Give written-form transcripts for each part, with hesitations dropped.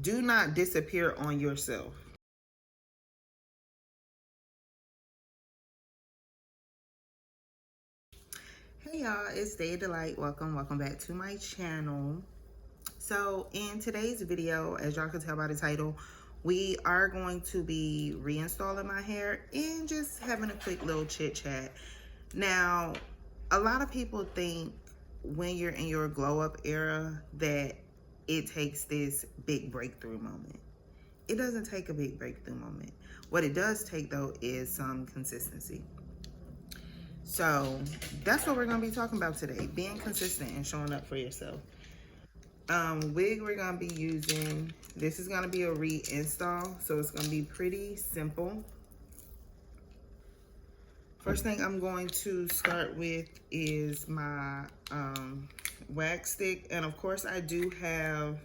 Do not disappear on yourself. Hey y'all, it's Day of Delight. Welcome back to my channel. So in today's video, as y'all can tell by the title, we are going to be reinstalling my hair and just having a quick little chit chat. Now, a lot of people think when you're in your glow up era that it takes this big breakthrough moment. It doesn't take a big breakthrough moment. What it does take though is some consistency. So that's what we're gonna be talking about today, being consistent and showing up for yourself. Wig we're gonna be using, this is gonna be a reinstall, so it's gonna be pretty simple. First thing I'm going to start with is my wax stick. And of course I do have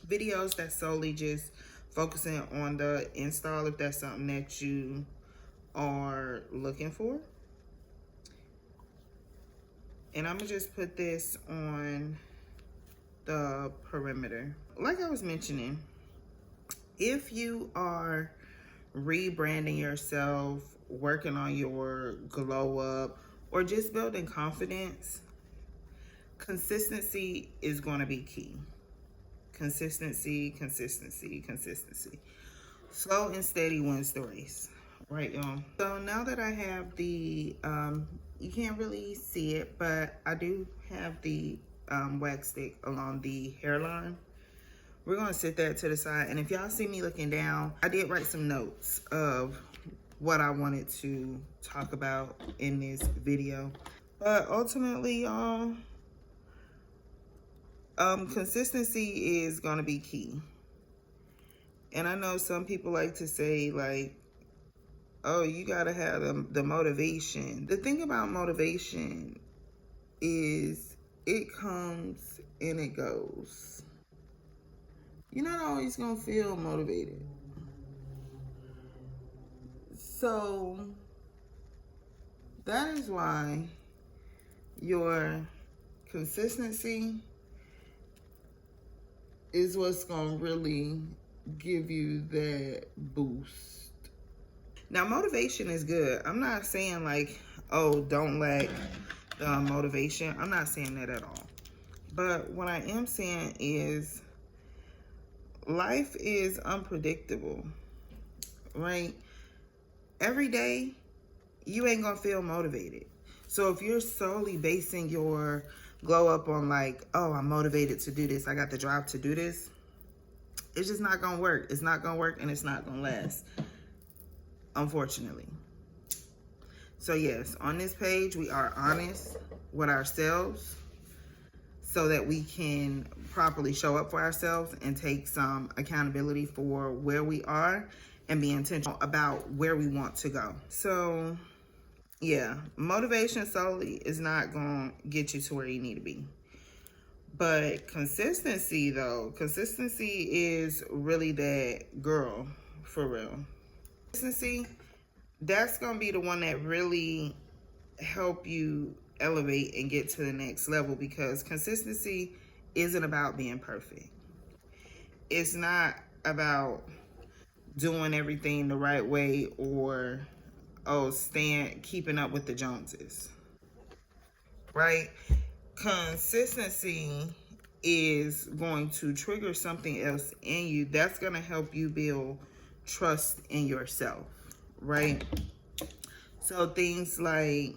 videos that solely just focusing on the install if that's something that you are looking for. And I'm gonna just put this on the perimeter. Like I was mentioning, if you are rebranding yourself, working on your glow up, or just building confidence, consistency is going to be key. Consistency. Slow and steady wins the race, right, y'all? So now that I have the you can't really see it, but I do have the wax stick along the hairline. We're gonna sit that to the side, and if y'all see me looking down, I did write some notes of what I wanted to talk about in this video. But ultimately, y'all, consistency is gonna be key. And I know some people like to say, like, oh, you gotta have the motivation. The thing about motivation is it comes and it goes. You're not always gonna feel motivated. So that is why your consistency is what's gonna really give you that boost. Now, motivation is good. I'm not saying like, oh, don't lack the motivation. I'm not saying that at all. But what I am saying is life is unpredictable, right? Every day, you ain't gonna feel motivated. So if you're solely basing your glow up on like, oh, I'm motivated to do this, I got the drive to do this, it's just not gonna work. It's not gonna work and it's not gonna last, unfortunately. So yes, on this page, we are honest with ourselves so that we can properly show up for ourselves and take some accountability for where we are and be intentional about where we want to go. So yeah, motivation solely is not gonna get you to where you need to be. But consistency though, consistency is really that girl, for real. Consistency, that's gonna be the one that really help you elevate and get to the next level, because consistency isn't about being perfect. It's not about doing everything the right way or keeping up with the Joneses, right? Consistency is going to trigger something else in you that's going to help you build trust in yourself, right? So things like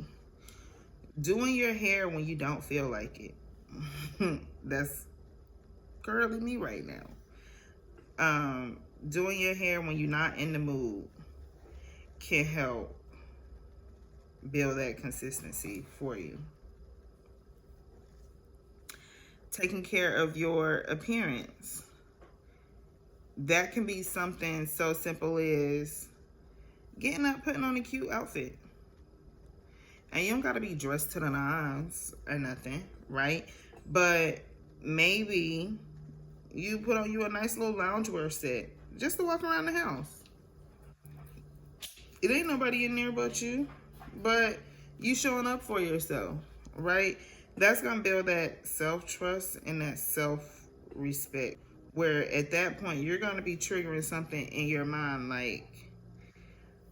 doing your hair when you don't feel like it. That's currently me right now. Doing your hair when you're not in the mood can help build that consistency for you. Taking care of your appearance. That can be something so simple as getting up, putting on a cute outfit. And you don't gotta be dressed to the nines or nothing, right? But maybe you put on you a nice little loungewear set just to walk around the house. It ain't nobody in there but you, but you showing up for yourself, right? That's gonna build that self-trust and that self-respect. where at that point you're going to be triggering something in your mind like,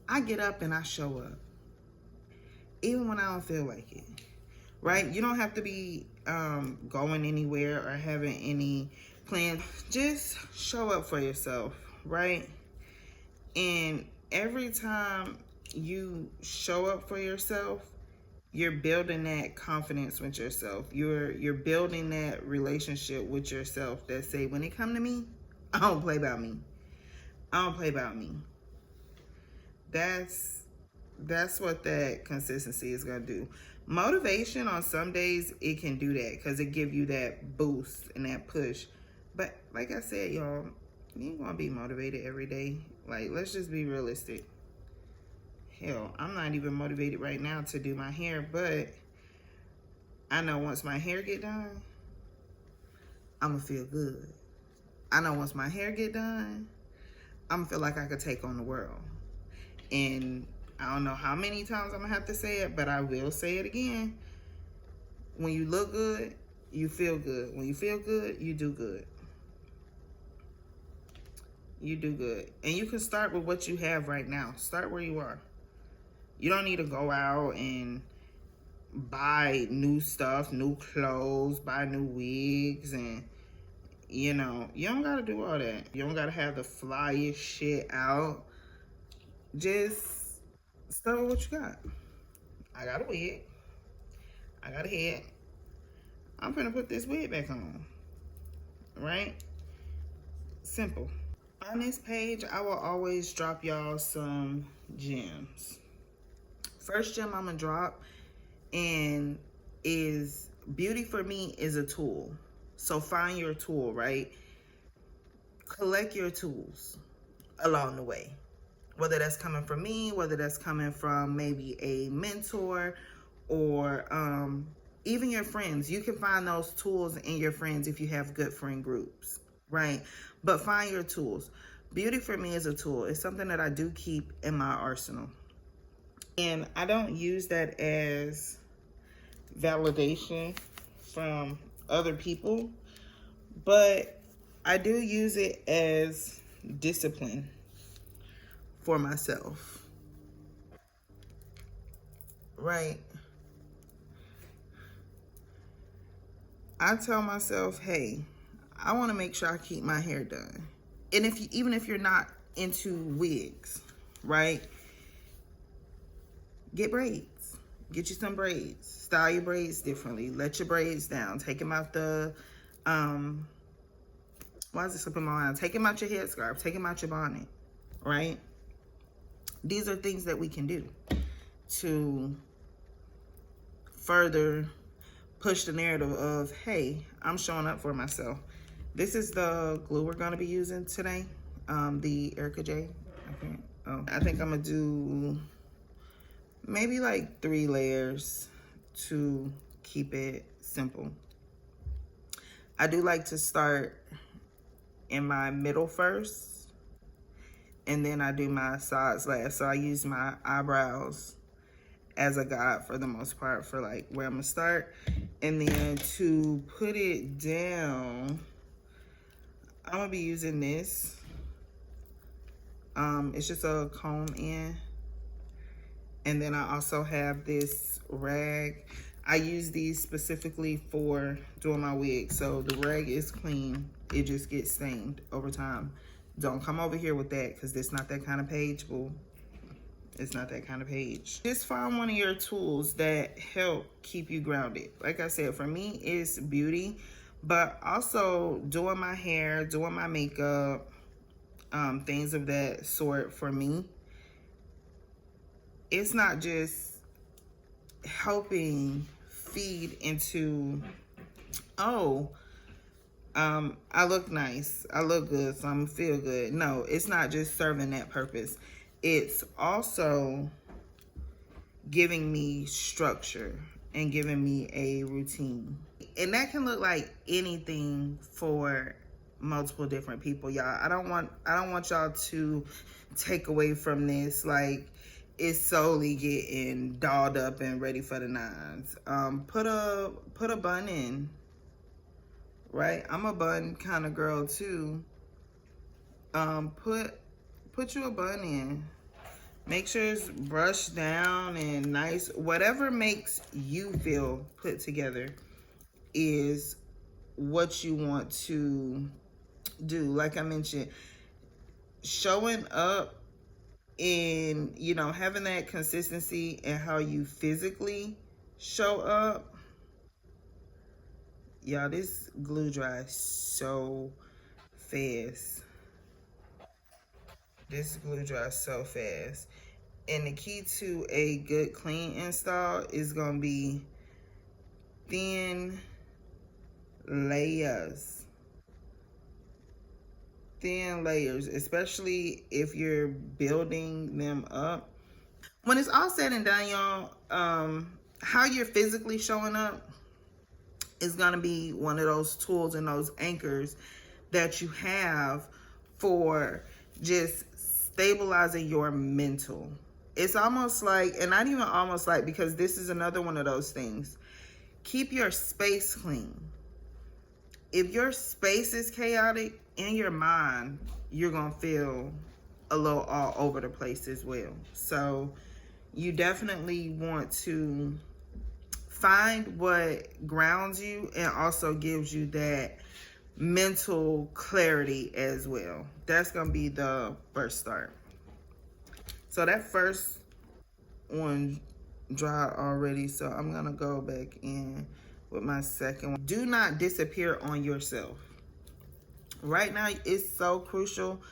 I get up and I show up even when I don't feel like it, right? You don't have to be going anywhere or having any plans. Just show up for yourself, right? And every time you show up for yourself, you're building that confidence with yourself. You're building that relationship with yourself that say, when it come to me, I don't play about me. I don't play about me. That's what that consistency is gonna do. Motivation on some days, it can do that because it give you that boost and that push. But like I said, y'all, you ain't gonna be motivated every day. Like, let's just be realistic. Hell, I'm not even motivated right now to do my hair, but I know once my hair get done, I'm gonna feel good. I know once my hair get done, I'm gonna feel like I could take on the world. And I don't know how many times I'm gonna have to say it, but I will say it again. When you look good, you feel good. When you feel good, you do good. You do good. And you can start with what you have right now. Start where you are. You don't need to go out and buy new stuff, new clothes, buy new wigs, and you don't gotta do all that. You don't gotta have the flyest shit out. Just start with what you got. I got a wig. I got a head. I'm gonna put this wig back on. Right? Simple. On this page, I will always drop y'all some gems. First gem I'm gonna drop and is beauty for me is a tool. So find your tool, right? Collect your tools along the way. Whether that's coming from me, whether that's coming from maybe a mentor or even your friends. You can find those tools in your friends if you have good friend groups, right? But find your tools. Beauty for me is a tool. It's something that I do keep in my arsenal. And I don't use that as validation from other people, but I do use it as discipline for myself, right? I tell myself, hey, I want to make sure I keep my hair done. And even if you're not into wigs, right? Get braids. Get you some braids. Style your braids differently. Let your braids down. Take them out the, why is it slipping my mind? Take them out your headscarf. Take them out your bonnet, right? These are things that we can do to further push the narrative of, hey, I'm showing up for myself. This is the glue we're going to be using today, the Erica J. Okay. Oh, I think I'm going to do maybe like 3 layers to keep it simple. I do like to start in my middle first, and then I do my sides last. So I use my eyebrows as a guide for the most part for like where I'm gonna start. And then to put it down, I'm gonna be using this. It's just a comb in. And then I also have this rag. I use these specifically for doing my wig. So the rag is clean. It just gets stained over time. Don't come over here with that because it's not that kind of page, boo. It's not that kind of page. Just find one of your tools that help keep you grounded. Like I said, for me, it's beauty, but also doing my hair, doing my makeup, things of that sort for me. It's not just helping feed into, oh, I look nice, I look good, so I'm feel good. No, it's not just serving that purpose. It's also giving me structure and giving me a routine. And that can look like anything for multiple different people, y'all. I don't want y'all to take away from this like it's solely getting dolled up and ready for the nines. Put a bun in. right? I'm a bun kind of girl too. Put you a bun in. Make sure it's brushed down and nice. Whatever makes you feel put together is what you want to do. Like I mentioned, showing up and, you know, having that consistency in how you physically show up. Y'all, this glue dries so fast. This glue dries so fast. And the key to a good clean install is going to be thin layers. Thin layers, especially if you're building them up. When it's all said and done, y'all, how you're physically showing up is going to be one of those tools and those anchors that you have for just stabilizing your mental. It's almost like, and not even almost like, because this is another one of those things. Keep your space clean. If your space is chaotic in your mind, you're going to feel a little all over the place as well. So you definitely want to find what grounds you and also gives you that mental clarity as well. That's going to be the first start. So that first one dried already, so I'm going to go back in with my second one. Do not disappear on yourself. Right now, it's so crucial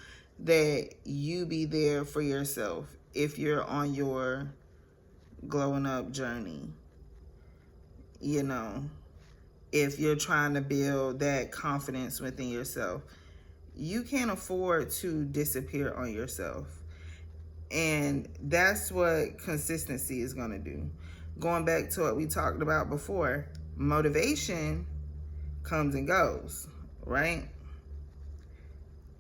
that you be there for yourself if you're on your glowing up journey. You know, if you're trying to build that confidence within yourself, you can't afford to disappear on yourself. And that's what consistency is going to do. Going back to what we talked about before, motivation comes and goes, right?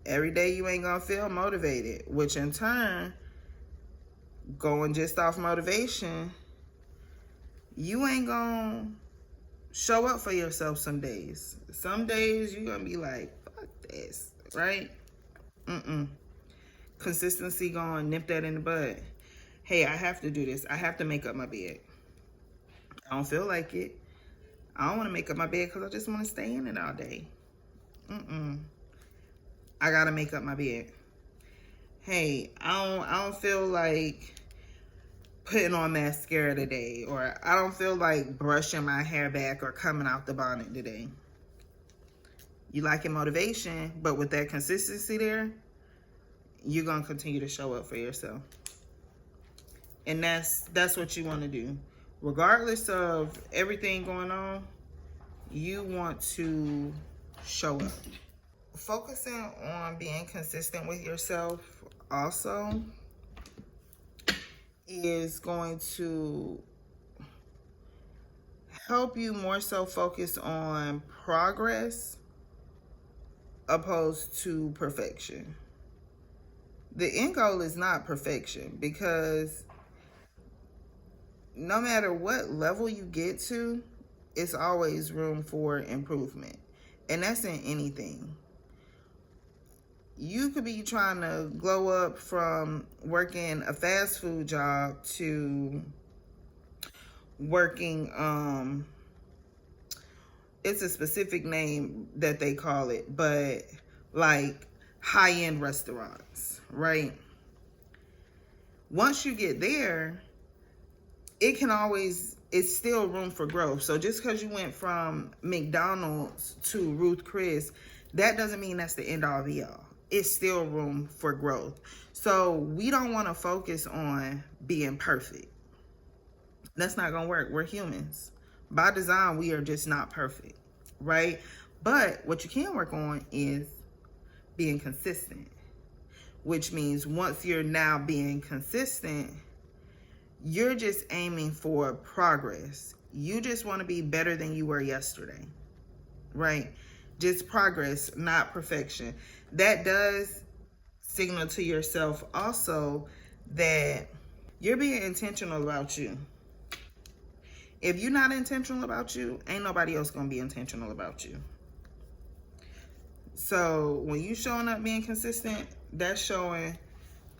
Every day you ain't going to feel motivated, which in turn, going just off motivation, you ain't going to show up for yourself some days. Some days you're going to be like, fuck this, right? Consistency going, nip that in the bud. Hey, I have to do this. I have to make up my bed. I don't feel like it. I don't want to make up my bed because I just want to stay in it all day. I got to make up my bed. Hey, I don't feel like putting on mascara today, or I don't feel like brushing my hair back or coming out the bonnet today. You liking motivation, but with that consistency there, you're going to continue to show up for yourself. And that's what you want to do. Regardless of everything going on, you want to show up. Focusing on being consistent with yourself also is going to help you more so focus on progress opposed to perfection. The end goal is not perfection, because no matter what level you get to, it's always room for improvement. And that's in anything. You could be trying to glow up from working a fast food job to working, it's a specific name that they call it, but like high-end restaurants, right? Once you get there, it's still room for growth. So just because you went from McDonald's to Ruth Chris, that doesn't mean that's the end all be all. It's still room for growth. So we don't want to focus on being perfect. That's not going to work. We're humans. By design, we are just not perfect, right? But what you can work on is being consistent, which means once you're now being consistent, you're just aiming for progress. You just want to be better than you were yesterday, right? Just progress, not perfection. That does signal to yourself also that you're being intentional about you. If you're not intentional about you, ain't nobody else going to be intentional about you. So when you showing up being consistent, that's showing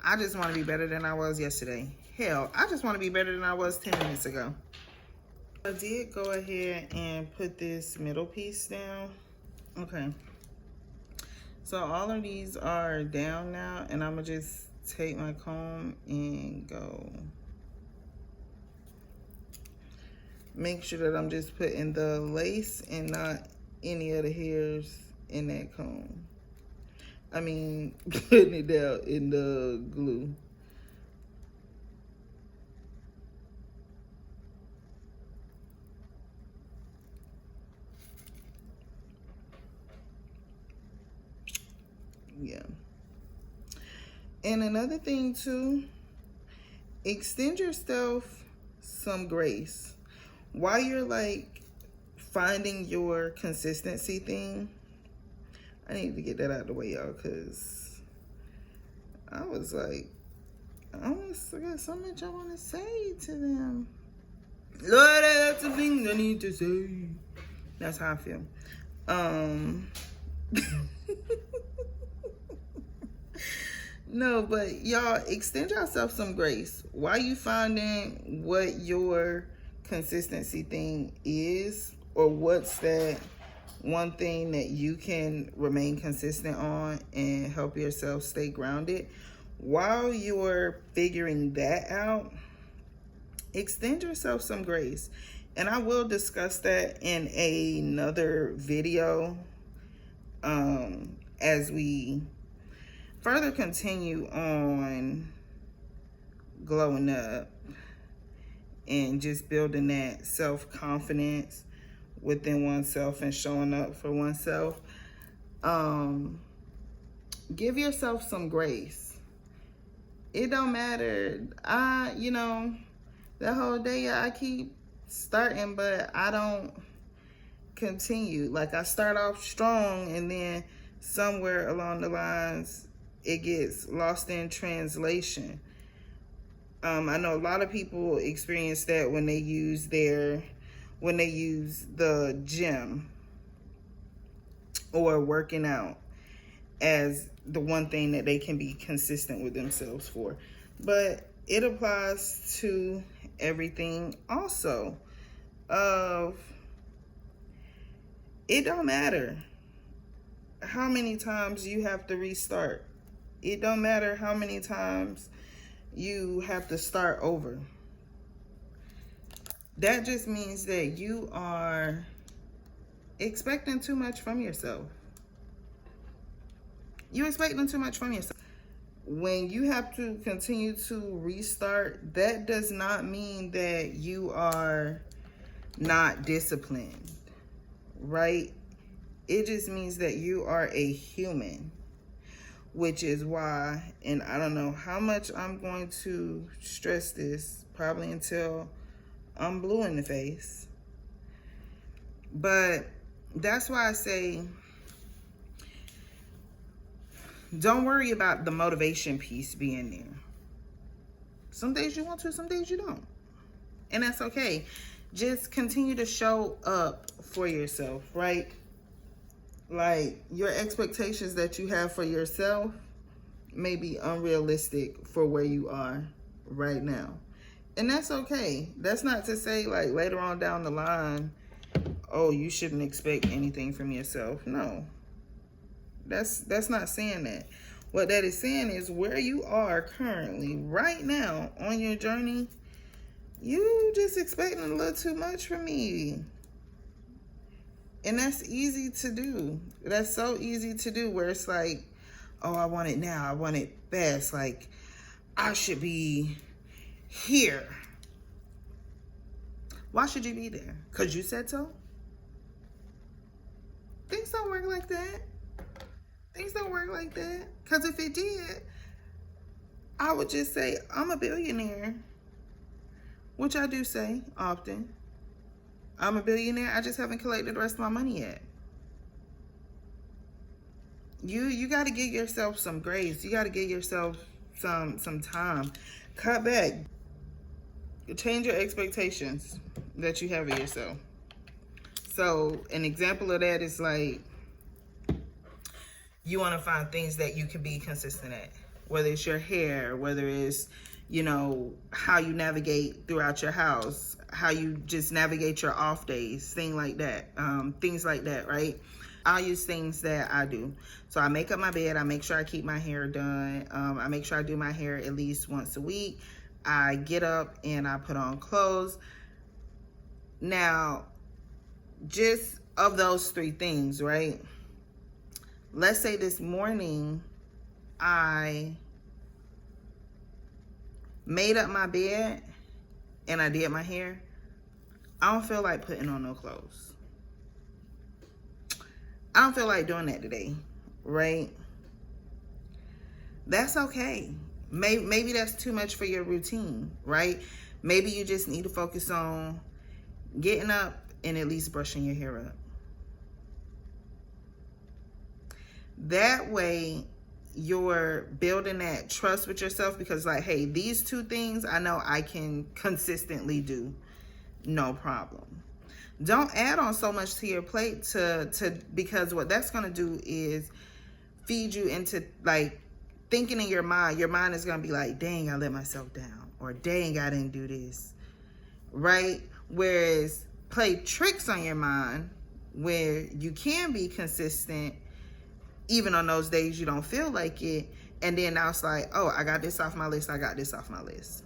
I just want to be better than I was yesterday. Hell, I just want to be better than I was 10 minutes ago. I did go ahead and put this middle piece down. Okay. So all of these are down now, and I'm gonna just take my comb and go. Make sure that I'm just putting the lace and not any of the hairs in that comb. I mean, putting it down in the glue. Yeah. And another thing too, extend yourself some grace. While you're like finding your consistency thing, I need to get that out of the way, y'all, because I was like, I got so much I want to say to them. Lord, that's the thing I need to say. That's how I feel. No, but y'all, extend yourself some grace. While you finding what your consistency thing is, or what's that one thing that you can remain consistent on and help yourself stay grounded, while you're figuring that out, extend yourself some grace. And I will discuss that in another video as we further continue on glowing up and just building that self-confidence within oneself and showing up for oneself. Give yourself some grace. It don't matter. You know, the whole day I keep starting, but I don't continue. Like, I start off strong, and then somewhere along the lines it gets lost in translation. I know a lot of people experience that when they use the gym or working out as the one thing that they can be consistent with themselves for. But it applies to everything also. It don't matter how many times you have to restart. It don't matter how many times you have to start over. That just means that you are expecting too much from yourself. You're expecting too much from yourself. When you have to continue to restart, that does not mean that you are not disciplined, right? It just means that you are a human, which is why, and I don't know how much I'm going to stress this, probably until I'm blue in the face. But that's why I say, don't worry about the motivation piece being there. Some days you want to, some days you don't. And that's okay. Just continue to show up for yourself, right? Like, your expectations that you have for yourself may be unrealistic for where you are right now. And that's okay. That's not to say, like, later on down the line, oh, you shouldn't expect anything from yourself. No. That's not saying that. What that is saying is where you are currently, right now, on your journey, you just expecting a little too much from me. And that's easy to do. That's so easy to do, where it's like, oh, I want it now. I want it fast. Like, I should be here. Why should you be there? Because you said so? Things don't work like that. Things don't work like that. Because if it did, I would just say, I'm a billionaire. Which I do say often. I'm a billionaire. I just haven't collected the rest of my money yet. You got to give yourself some grace. You got to give yourself some time. Cut back. Change your expectations that you have of yourself. So an example of that is like, You want to find things that you can be consistent at, whether it's your hair, whether it's, you know, how you navigate throughout your house, how you just navigate your off days, things like that, right? I'll use things that I do. So I make up my bed. I make sure I keep my hair done. I make sure I do my hair at least once a week. I get up and I put on clothes. Now, just of those three things, right? Let's say this morning I made up my bed and I did my hair. I don't feel like putting on no clothes. I don't feel like doing that today, right? That's okay. Maybe that's too much for your routine, right? Maybe you just need to focus on getting up and at least brushing your hair up. That way you're building that trust with yourself, because like, hey, these two things I know I can consistently do, no problem. Don't add on so much to your plate because what that's going to do is feed you into like thinking in your mind is going to be like, dang, I let myself down, or dang, I didn't do this, right? Whereas play tricks on your mind where you can be consistent even on those days you don't feel like it, and then now it's like, oh, I got this off my list, I got this off my list.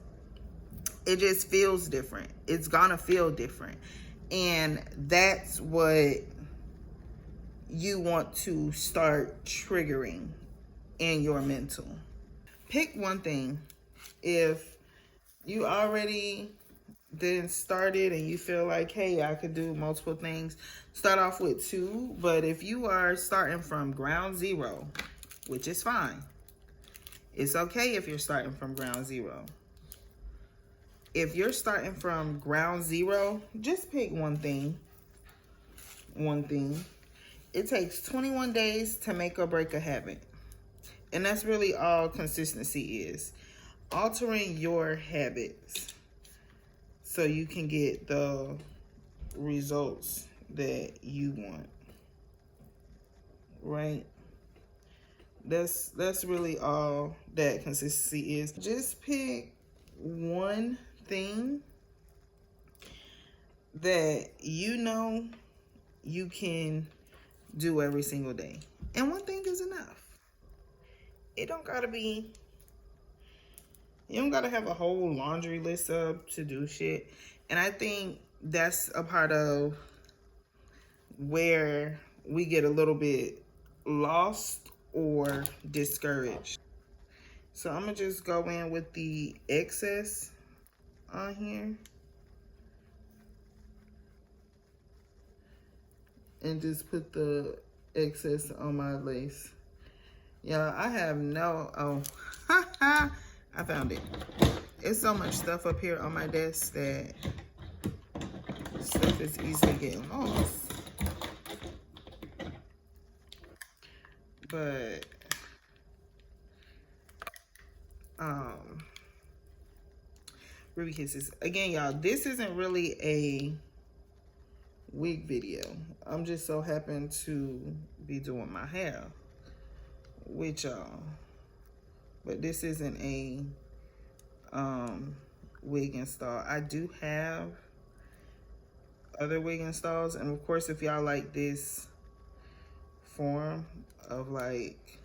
It just feels different. It's gonna feel different. And that's what you want to start triggering in your mental. Pick one thing. If you already then started and you feel like, hey, I could do multiple things, start off with two. But if you are starting from ground zero, which is fine, it's okay if you're starting from ground zero. If you're starting from ground zero, just pick one thing. One thing. It takes 21 days to make or break a habit. And that's really all consistency is. Altering your habits so you can get the results that you want. Right? That's really all that consistency is. Just pick one thing that you know you can do every single day. And one thing is enough. It don't gotta be, you don't gotta have a whole laundry list up to do shit. And I think that's a part of where we get a little bit lost or discouraged. So I'm gonna just go in with the excess on here and just put the excess on my lace. Yeah, I have no, I found it. It's so much stuff up here on my desk that stuff is easily getting lost. But, Ruby Kisses. Again, y'all, this isn't really a wig video. I'm just so happen to be doing my hair with y'all. But this isn't a wig install. I do have other wig installs, and of course if y'all like this form of like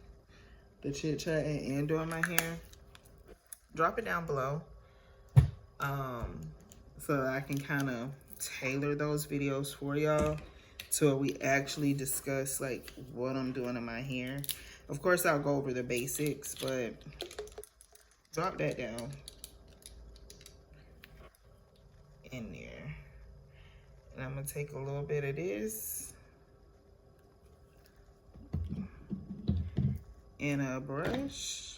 the chit chatting and doing my hair, drop it down below so that I can kind of tailor those videos for y'all so we actually discuss like what I'm doing in my hair. Of course I'll go over the basics, but drop that down in there. And I'm gonna take a little bit of this in a brush.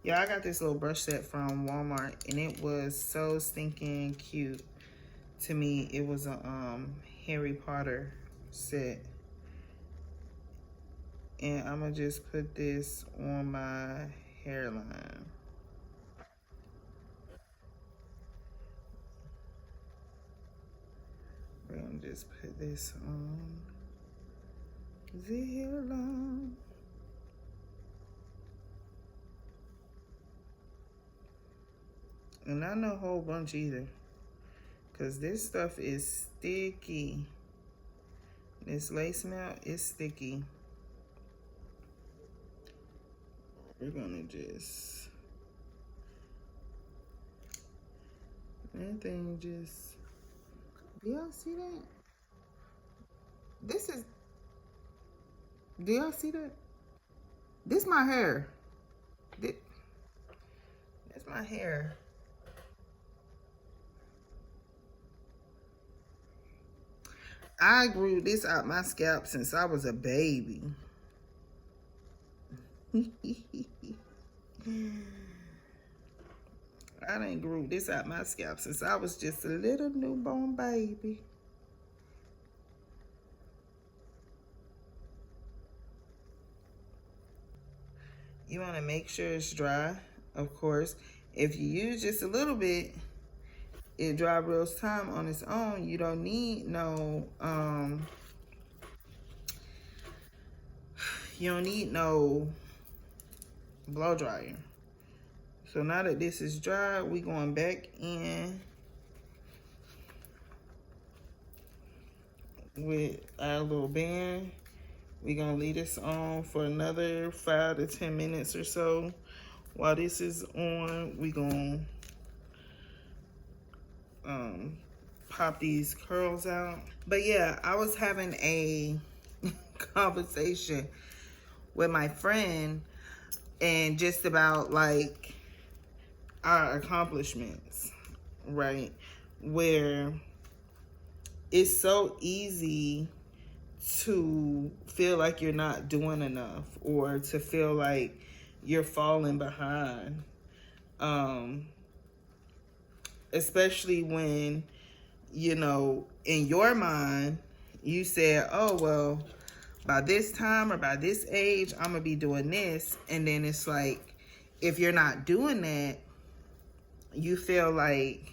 Yeah, I got this little brush set from Walmart and it was so stinking cute. To me, it was a Harry Potter set. And I'm gonna just put this on my hairline. I'm gonna just put this on. Is it here long? And not no whole bunch either. Because this stuff is sticky. This lace melt is sticky. We're gonna just, that thing just, do y'all see that? This is, do y'all see that? This my hair. That's my hair. I grew this out my scalp since I was a baby. I done grew this out my scalp since I was just a little newborn baby. You want to make sure it's dry, of course. If you use just a little bit, it dry real time on its own. You don't need no blow dryer. So now that this is dry, we going back in with our little band. We're gonna leave this on for another 5 to 10 minutes or so. While this is on, we gonna pop these curls out. But yeah, I was having a conversation with my friend and just about like our accomplishments, right? Where it's so easy to feel like you're not doing enough or to feel like you're falling behind. Especially when, you know, in your mind, you said, oh, well, by this time or by this age, I'm gonna be doing this. And then it's like, if you're not doing that, you feel like,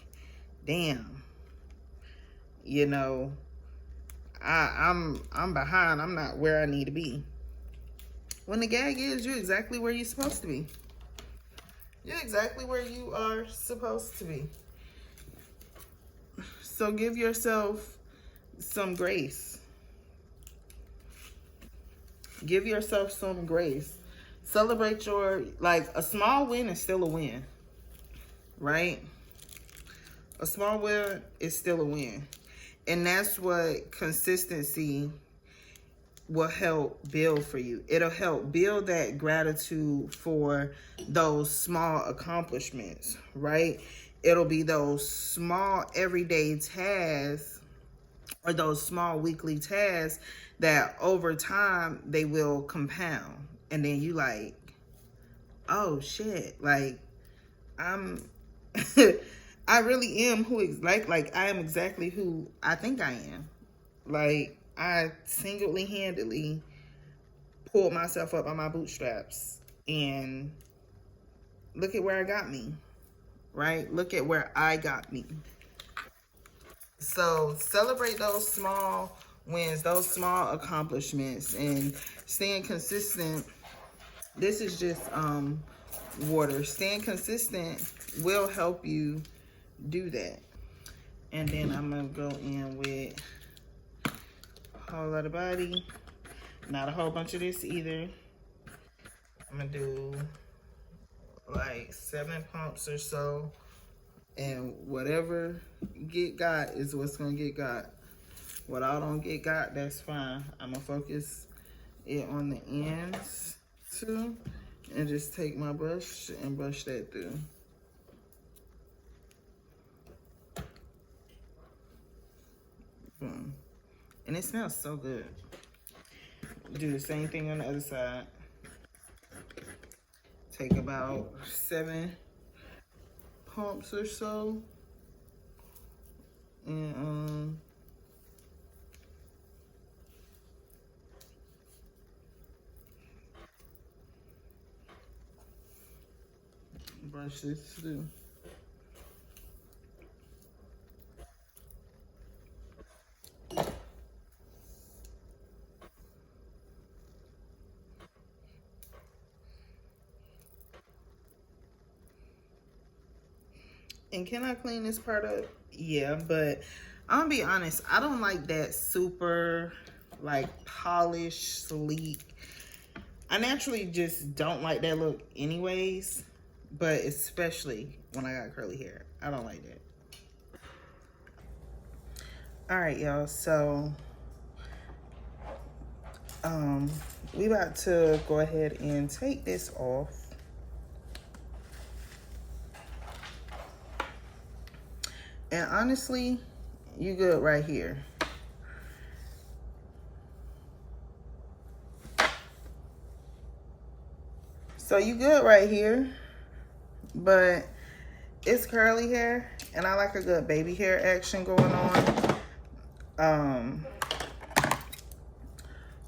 damn, you know, I'm behind. I'm not where I need to be. When the gag is, you're exactly where you're supposed to be. You're exactly where you are supposed to be. So give yourself some grace. Give yourself some grace. Celebrate your, like, a small win is still a win, right? A small win is still a win. And that's what consistency will help build for you. It'll help build that gratitude for those small accomplishments, right? It'll be those small everyday tasks or those small weekly tasks that over time they will compound. And then you like, oh shit, like I'm I really am like I am exactly who I think I am. Like, I single-handedly pulled myself up by my bootstraps, and look at where I got me, right? Look at where I got me. So celebrate those small wins, those small accomplishments, and staying consistent. This is just water. Staying consistent will help you do that. And then I'm gonna go in with a whole lot of body, not a whole bunch of this either. I'm gonna do like 7 pumps or so, and whatever get got is what's gonna get got. What I don't get got, that's fine. I'm gonna focus it on the ends too, and just take my brush and brush that through. Boom. And it smells so good. Do the same thing on the other side. Take about 7 pumps or so. And brush this through. And can I clean this part up? Yeah, but I'm gonna be honest, I don't like that super like polished, sleek. I naturally just don't like that look anyways, but especially when I got curly hair. I don't like that. All right, y'all, so we about to go ahead and take this off. And honestly, you good right here. So you good right here, but it's curly hair and I like a good baby hair action going on.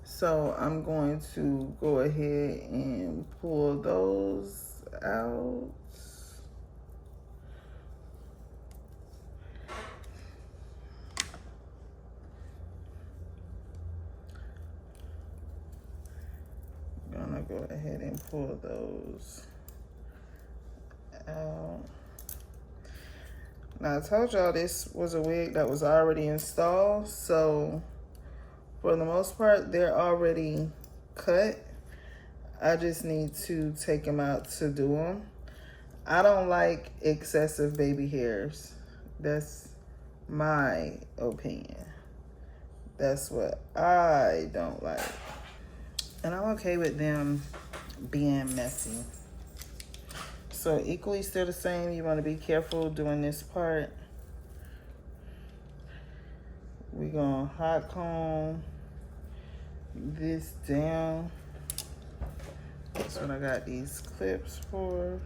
So I'm going to go ahead and pull those out. I'm gonna go ahead and pull those out. Now I told y'all this was a wig that was already installed, so for the most part they're already cut. I just need to take them out to do them. I don't like excessive baby hairs. That's my opinion. That's what I don't like. And I'm okay with them being messy. So equally still the same. You want to be careful doing this part. We're going to hot comb this down. That's what I got these clips for.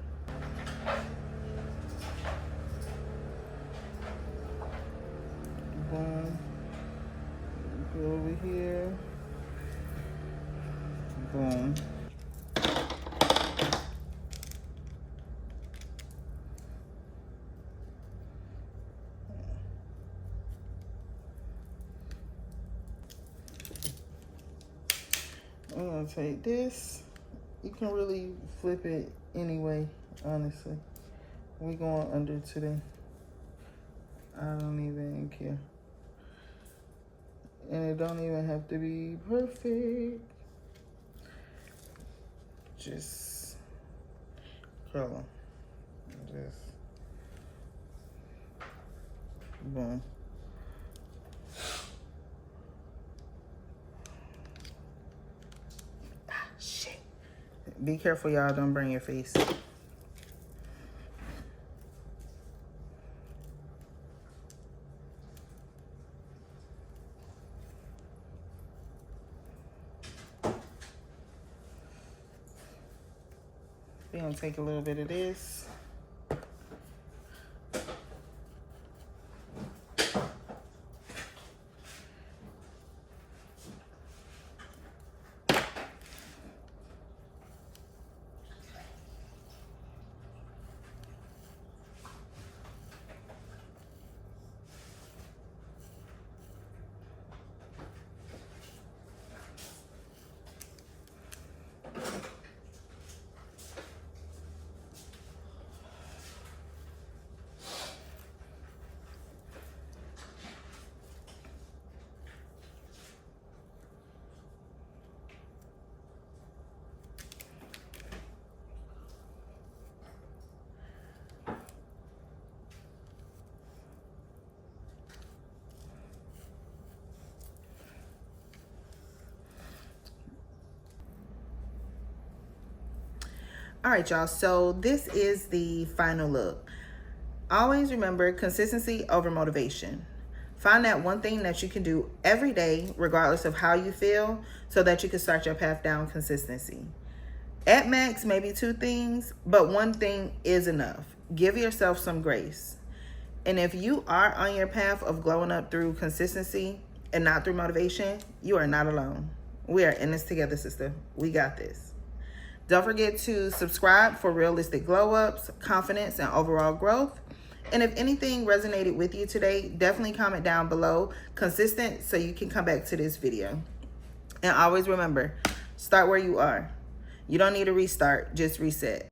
Boom. Go over here. Boom. I'm gonna take this. You can really flip it anyway, honestly. We going under today. I don't even care. And it don't even have to be perfect. Just curl them. Just boom. Ah, shit. Be careful, y'all. Don't burn your face. We're gonna take a little bit of this. All right, y'all, so this is the final look. Always remember, consistency over motivation. Find that one thing that you can do every day, regardless of how you feel, so that you can start your path down consistency. At max, maybe 2 things, but 1 thing is enough. Give yourself some grace. And if you are on your path of glowing up through consistency and not through motivation, you are not alone. We are in this together, sister. We got this. Don't forget to subscribe for realistic glow-ups, confidence, and overall growth. And if anything resonated with you today, definitely comment down below, consistent, so you can come back to this video. And always remember, start where you are. You don't need a restart, just reset.